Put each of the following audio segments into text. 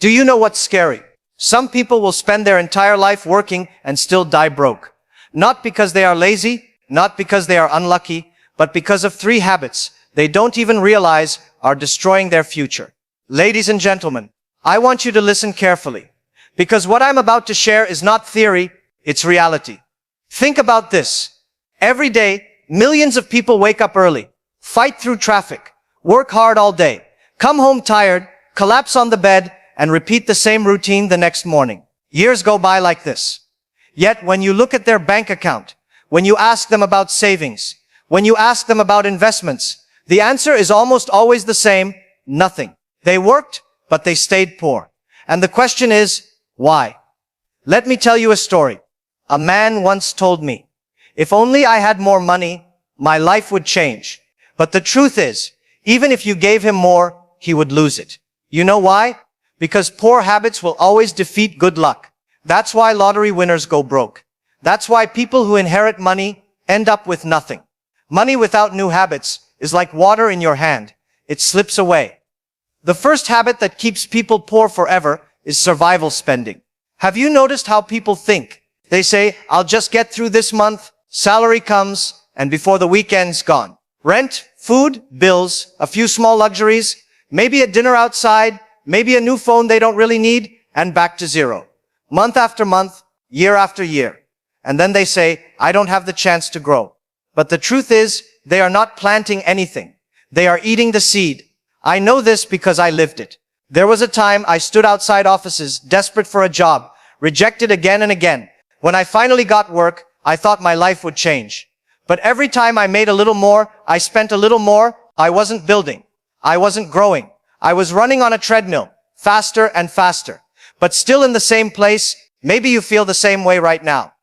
Do you know what's scary? Some people will spend their entire life working and still die broke. Not because they are lazy, not because they are unlucky, but because of 3 habits they don't even realize are destroying their future. Ladies and gentlemen, I want you to listen carefully, because what I'm about to share is not theory, it's reality. Think about this. Every day, millions of people wake up early, fight through traffic, work hard all day, come home tired, collapse on the bed, and repeat the same routine the next morning. Years go by like this. Yet when you look at their bank account, when you ask them about savings, when you ask them about investments, the answer is almost always the same: nothing. They worked, but they stayed poor. And the question is, why? Let me tell you a story. A man once told me, if only I had more money, my life would change. But the truth is, even if you gave him more, he would lose it. You know why? Because poor habits will always defeat good luck. That's why lottery winners go broke. That's why people who inherit money end up with nothing. Money without new habits is like water in your hand. It slips away. The first habit that keeps people poor forever is survival spending. Have you noticed how people think? They say, I'll just get through this month, salary comes, and before the weekend's gone. Rent, food, bills, a few small luxuries, maybe a dinner outside, maybe a new phone they don't really need, and back to zero. Month after month, year after year. And then they say, I don't have the chance to grow. But the truth is, they are not planting anything. They are eating the seed. I know this because I lived it. There was a time I stood outside offices, desperate for a job, rejected again and again. When I finally got work, I thought my life would change. But every time I made a little more, I spent a little more, I wasn't building. I wasn't growing. I was running on a treadmill, faster and faster, but still in the same place. Maybe you feel the same way right now.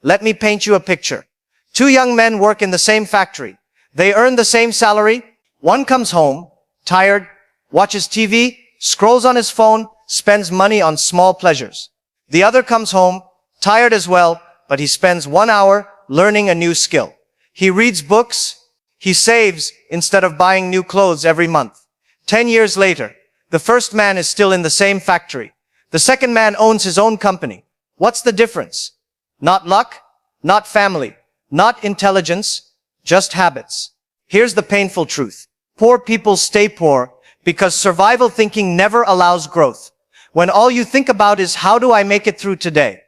Let me paint you a picture. 2 young men work in the same factory. They earn the same salary. One comes home, tired, watches TV, scrolls on his phone, spends money on small pleasures. The other comes home, tired as well, but he spends 1 hour learning a new skill. He reads books. He saves instead of buying new clothes every month. 10 years later, the first man is still in the same factory. The second man owns his own company. What's the difference? Not luck, not family, not intelligence, just habits. Here's the painful truth. Poor people stay poor because survival thinking never allows growth. When all you think about is, how do I make it through today?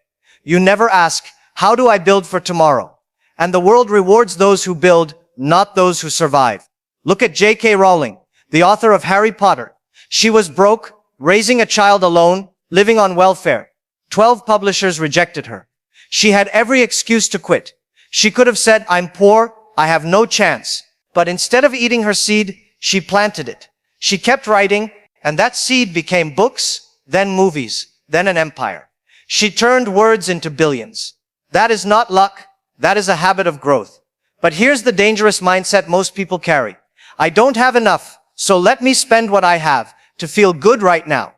You never ask, how do I build for tomorrow? And the world rewards those who build, not those who survive. Look at J.K. Rowling, the author of Harry Potter. She was broke, raising a child alone, living on welfare. 12 publishers rejected her. She had every excuse to quit. She could have said, I'm poor, I have no chance. But instead of eating her seed, she planted it. She kept writing, and that seed became books, then movies, then an empire. She turned words into billions. That is not luck. That is a habit of growth. But here's the dangerous mindset most people carry. I don't have enough, so let me spend what I have to feel good right now.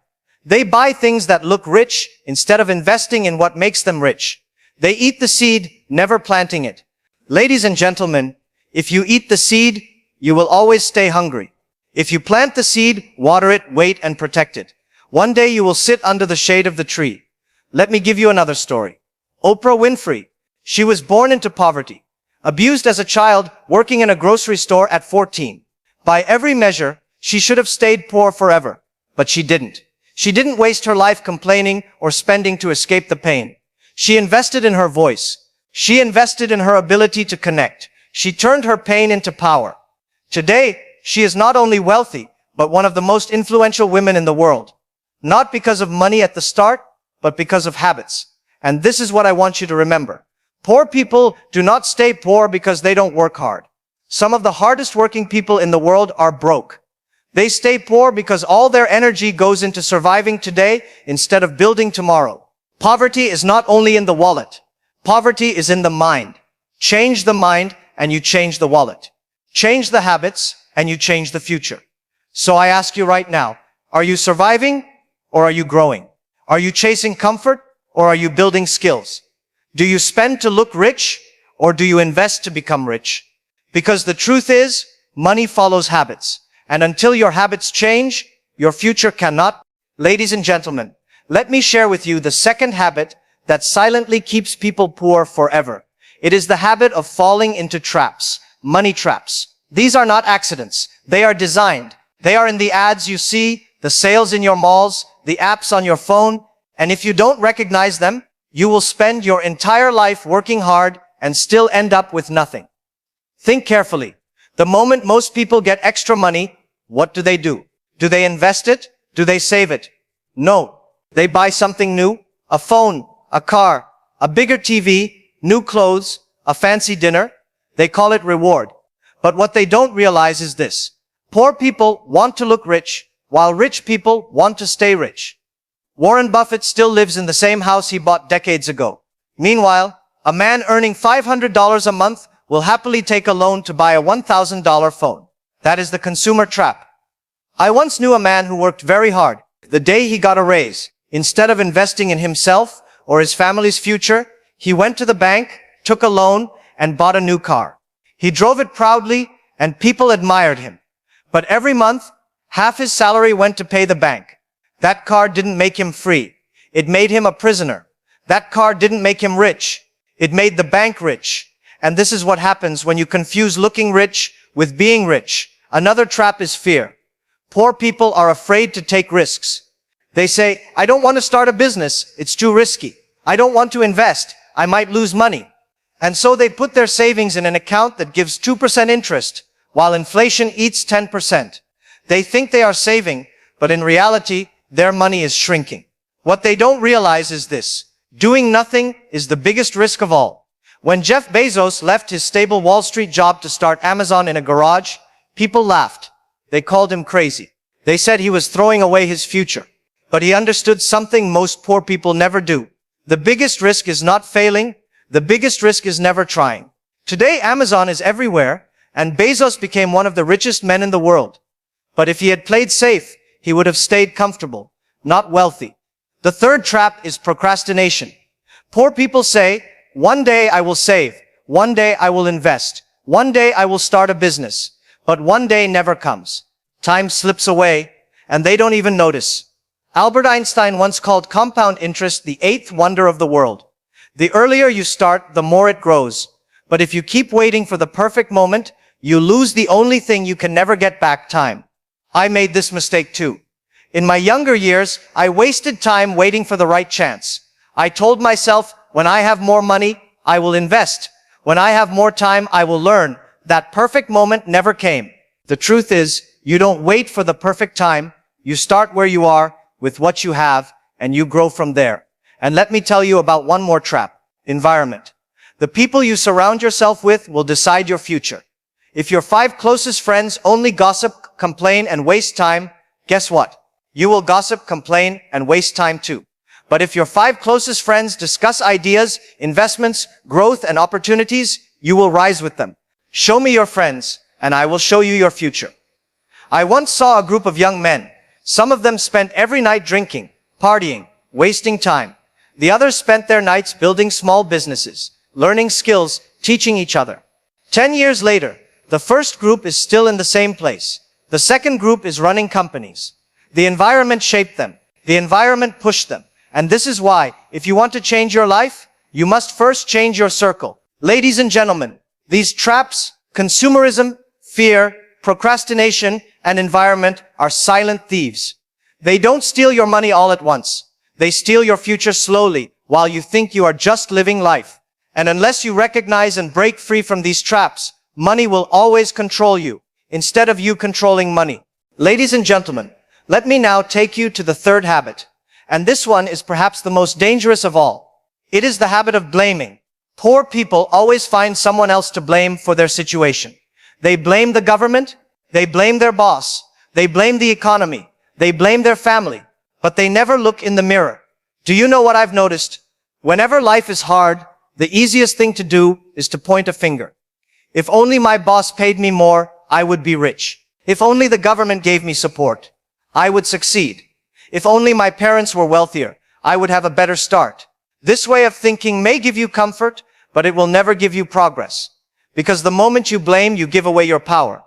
They buy things that look rich instead of investing in what makes them rich. They eat the seed, never planting it. Ladies and gentlemen, if you eat the seed, you will always stay hungry. If you plant the seed, water it, wait, and protect it. One day you will sit under the shade of the tree. Let me give you another story. Oprah Winfrey. She was born into poverty, abused as a child, working in a grocery store at 14. By every measure, she should have stayed poor forever, but she didn't. She didn't waste her life complaining or spending to escape the pain. She invested in her voice. She invested in her ability to connect. She turned her pain into power. Today, she is not only wealthy, but one of the most influential women in the world. Not because of money at the start, but because of habits. And this is what I want you to remember. Poor people do not stay poor because they don't work hard. Some of the hardest working people in the world are broke. They stay poor because all their energy goes into surviving today instead of building tomorrow. Poverty is not only in the wallet. Poverty is in the mind. Change the mind and you change the wallet. Change the habits and you change the future. So I ask you right now, are you surviving or are you growing? Are you chasing comfort or are you building skills? Do you spend to look rich or do you invest to become rich? Because the truth is, money follows habits. And until your habits change, your future cannot. Ladies and gentlemen, let me share with you the second habit that silently keeps people poor forever. It is the habit of falling into traps, money traps. These are not accidents. They are designed. They are in the ads you see, the sales in your malls, the apps on your phone, and if you don't recognize them, you will spend your entire life working hard and still end up with nothing. Think carefully. The moment most people get extra money, what do? Do they invest it? Do they save it? No. They buy something new, a phone, a car, a bigger TV, new clothes, a fancy dinner. They call it reward. But what they don't realize is this. Poor people want to look rich, while rich people want to stay rich. Warren Buffett still lives in the same house he bought decades ago. Meanwhile, a man earning $500 a month will happily take a loan to buy a $1,000 phone. That is the consumer trap. I once knew a man who worked very hard. The day he got a raise, instead of investing in himself or his family's future, he went to the bank, took a loan, and bought a new car. He drove it proudly, and people admired him. But every month, half his salary went to pay the bank. That car didn't make him free. It made him a prisoner. That car didn't make him rich. It made the bank rich. And this is what happens when you confuse looking rich with being rich. Another trap is fear. Poor people are afraid to take risks. They say, I don't want to start a business. It's too risky. I don't want to invest. I might lose money. And so they put their savings in an account that gives 2% interest, while inflation eats 10%. They think they are saving, but in reality, their money is shrinking. What they don't realize is this. Doing nothing is the biggest risk of all. When Jeff Bezos left his stable Wall Street job to start Amazon in a garage, people laughed. They called him crazy. They said he was throwing away his future. But he understood something most poor people never do. The biggest risk is not failing. The biggest risk is never trying. Today, Amazon is everywhere, and Bezos became one of the richest men in the world. But if he had played safe, he would have stayed comfortable, not wealthy. The third trap is procrastination. Poor people say, one day I will save, one day I will invest, one day I will start a business, but one day never comes. Time slips away, and they don't even notice. Albert Einstein once called compound interest the eighth wonder of the world. The earlier you start, the more it grows. But if you keep waiting for the perfect moment, you lose the only thing you can never get back: time. I made this mistake too. In my younger years, I wasted time waiting for the right chance. I told myself, when I have more money, I will invest. When I have more time, I will learn. That perfect moment never came. The truth is, you don't wait for the perfect time. You start where you are, with what you have, and you grow from there. And let me tell you about one more trap: environment. The people you surround yourself with will decide your future. If your 5 closest friends only gossip, complain, and waste time, guess what? You will gossip, complain, and waste time too. But if your 5 closest friends discuss ideas, investments, growth, and opportunities, you will rise with them. Show me your friends, and I will show you your future. I once saw a group of young men. Some of them spent every night drinking, partying, wasting time. The others spent their nights building small businesses, learning skills, teaching each other. 10 years later, the first group is still in the same place. The second group is running companies. The environment shaped them. The environment pushed them. And this is why, if you want to change your life, you must first change your circle. Ladies and gentlemen, these traps, consumerism, fear, procrastination, and environment are silent thieves. They don't steal your money all at once. They steal your future slowly while you think you are just living life. And unless you recognize and break free from these traps, money will always control you, instead of you controlling money. Ladies and gentlemen, let me now take you to the third habit. And this one is perhaps the most dangerous of all. It is the habit of blaming. Poor people always find someone else to blame for their situation. They blame the government. They blame their boss. They blame the economy. They blame their family. But they never look in the mirror. Do you know what I've noticed? Whenever life is hard, the easiest thing to do is to point a finger. If only my boss paid me more, I would be rich. If only the government gave me support, I would succeed. If only my parents were wealthier, I would have a better start. This way of thinking may give you comfort, but it will never give you progress. Because the moment you blame, you give away your power.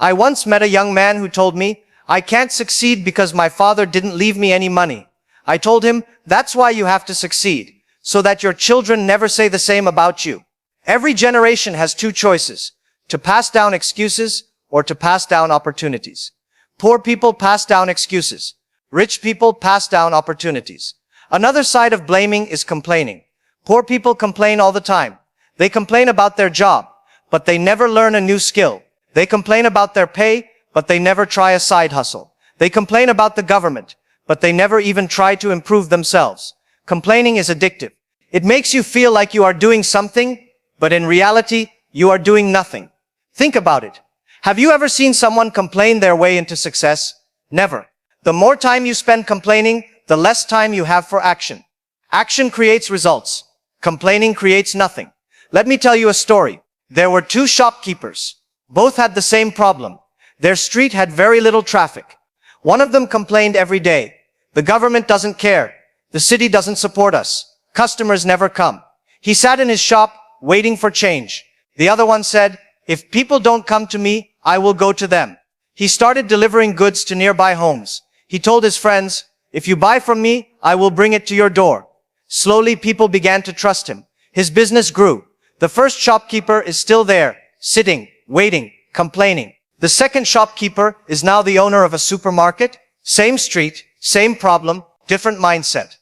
I once met a young man who told me, I can't succeed because my father didn't leave me any money. I told him, that's why you have to succeed, so that your children never say the same about you. Every generation has two choices, to pass down excuses or to pass down opportunities. Poor people pass down excuses. Rich people pass down opportunities. Another side of blaming is complaining. Poor people complain all the time. They complain about their job, but they never learn a new skill. They complain about their pay, but they never try a side hustle. They complain about the government, but they never even try to improve themselves. Complaining is addictive. It makes you feel like you are doing something, but in reality, you are doing nothing. Think about it. Have you ever seen someone complain their way into success? Never. The more time you spend complaining, the less time you have for action. Action creates results. Complaining creates nothing. Let me tell you a story. There were two shopkeepers. Both had the same problem. Their street had very little traffic. One of them complained every day. The government doesn't care. The city doesn't support us. Customers never come. He sat in his shop, waiting for change. The other one said, if people don't come to me, I will go to them. He started delivering goods to nearby homes. He told his friends, if you buy from me, I will bring it to your door. Slowly, people began to trust him. His business grew. The first shopkeeper is still there, sitting, waiting, complaining. The second shopkeeper is now the owner of a supermarket. Same street, same problem, different mindset.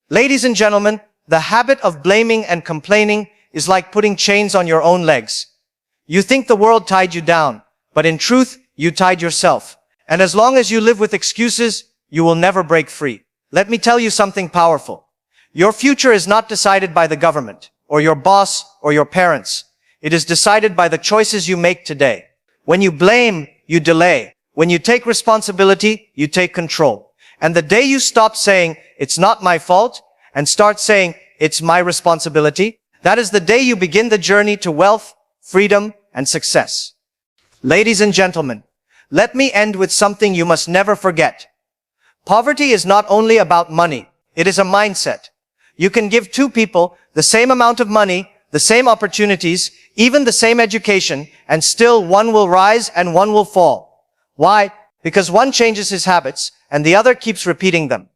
Ladies and gentlemen, the habit of blaming and complaining is like putting chains on your own legs. You think the world tied you down, but in truth, you tied yourself. And as long as you live with excuses, you will never break free. Let me tell you something powerful. Your future is not decided by the government, or your boss, or your parents. It is decided by the choices you make today. When you blame, you delay. When you take responsibility, you take control. And the day you stop saying, it's not my fault, and start saying, it's my responsibility, that is the day you begin the journey to wealth, freedom, and success. Ladies and gentlemen, let me end with something you must never forget. Poverty is not only about money, it is a mindset. You can give two people the same amount of money, the same opportunities, even the same education, and still one will rise and one will fall. Why? Because one changes his habits and the other keeps repeating them.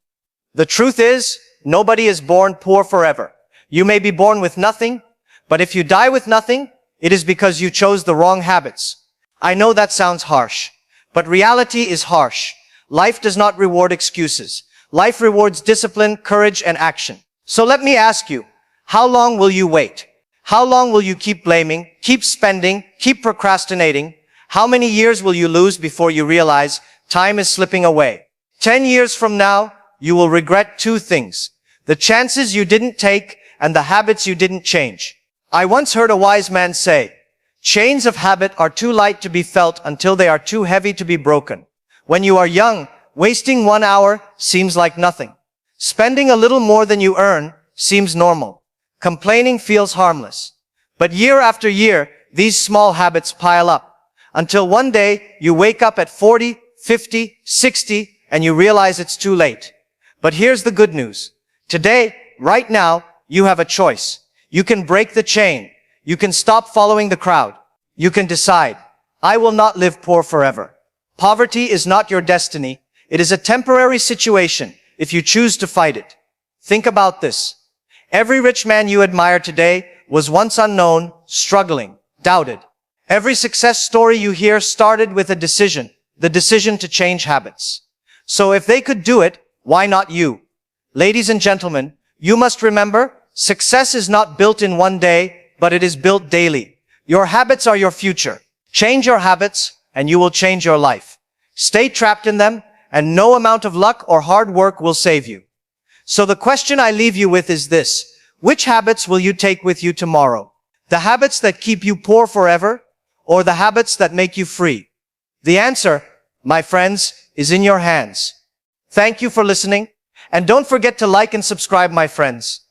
The truth is, nobody is born poor forever. You may be born with nothing, but if you die with nothing, it is because you chose the wrong habits. I know that sounds harsh, but reality is harsh. Life does not reward excuses. Life rewards discipline, courage, and action. So let me ask you, how long will you wait? How long will you keep blaming, keep spending, keep procrastinating? How many years will you lose before you realize time is slipping away? 10 years from now, you will regret two things: the chances you didn't take and the habits you didn't change. I once heard a wise man say, chains of habit are too light to be felt until they are too heavy to be broken. When you are young, wasting 1 hour seems like nothing. Spending a little more than you earn seems normal. Complaining feels harmless. But year after year, these small habits pile up, until one day you wake up at 40, 50, 60, and you realize it's too late. But here's the good news. Today, right now, you have a choice. You can break the chain. You can stop following the crowd. You can decide, I will not live poor forever. Poverty is not your destiny. It is a temporary situation if you choose to fight it. Think about this. Every rich man you admire today was once unknown, struggling, doubted. Every success story you hear started with a decision, the decision to change habits. So if they could do it, why not you? Ladies and gentlemen, you must remember, success is not built in one day, but it is built daily. Your habits are your future. Change your habits, and you will change your life. Stay trapped in them, and no amount of luck or hard work will save you. So the question I leave you with is this: which habits will you take with you tomorrow? The habits that keep you poor forever, or the habits that make you free? The answer, my friends, is in your hands. Thank you for listening, and don't forget to like and subscribe, my friends.